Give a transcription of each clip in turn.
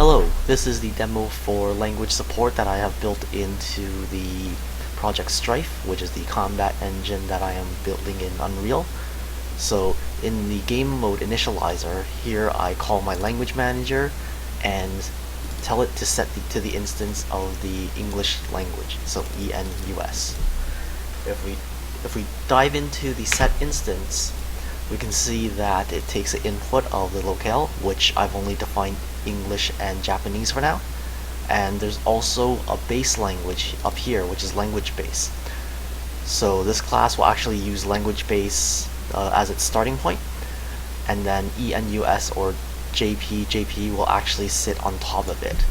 Hello, this is the demo for language support that I have built into the Project Strife, which is the combat engine that I am building in Unreal. So in the game mode initializer, here I call my language manager and tell it to set to the instance of the English language, so ENUS. If we dive into the set instance, we can see that it takes the input of the locale, which I've only defined English and Japanese for now, and there's also a base language up here, which is language base. So this class will actually use language base as its starting point, and then ENUS or JP will actually sit on top of it.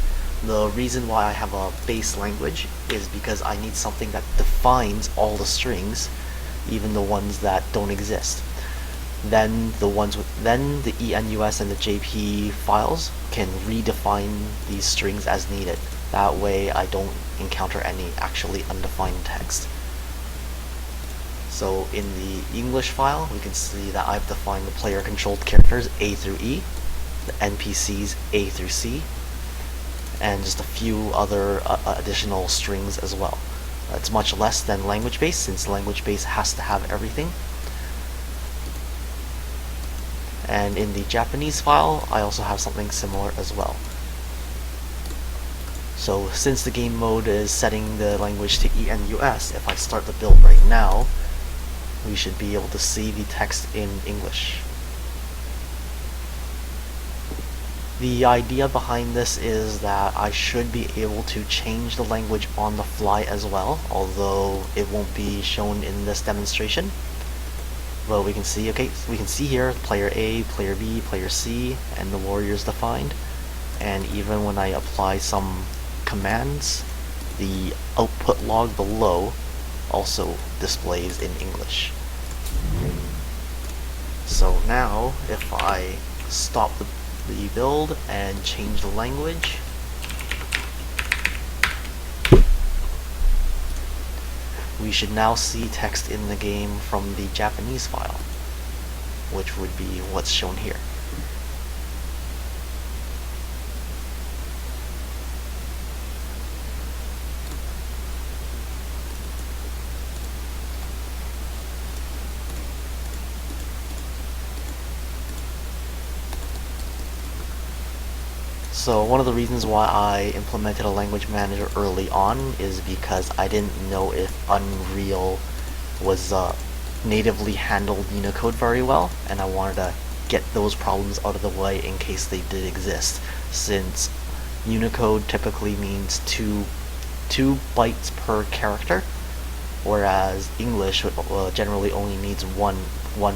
The reason why I have a base language is because I need something that defines all the strings, even the ones that don't exist. Then the ENUS and the JP files can redefine these strings as needed. That way I don't encounter any actually undefined text. So in the English file, we can see that I've defined the player controlled characters A through E, the NPCs A through C, and just a few other additional strings as well. It's much less than language base, since language base has to have everything. And in the Japanese file, I also have something similar as well. So since the game mode is setting the language to ENUS, if I start the build right now, we should be able to see the text in English. The idea behind this is that I should be able to change the language on the fly as well, although it won't be shown in this demonstration. Well, we can see here player A, player B, player C, and the warriors defined. And even when I apply some commands, the output log below also displays in English. So now, if I stop the build and change the language, we should now see text in the game from the Japanese file, which would be what's shown here. So one of the reasons why I implemented a language manager early on is because I didn't know if Unreal was natively handled Unicode very well, and I wanted to get those problems out of the way in case they did exist, since Unicode typically means two bytes per character, whereas English generally only needs one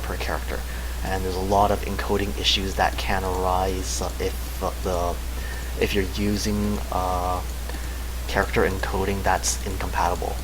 per character. And there's a lot of encoding issues that can arise if you're using character encoding that's incompatible.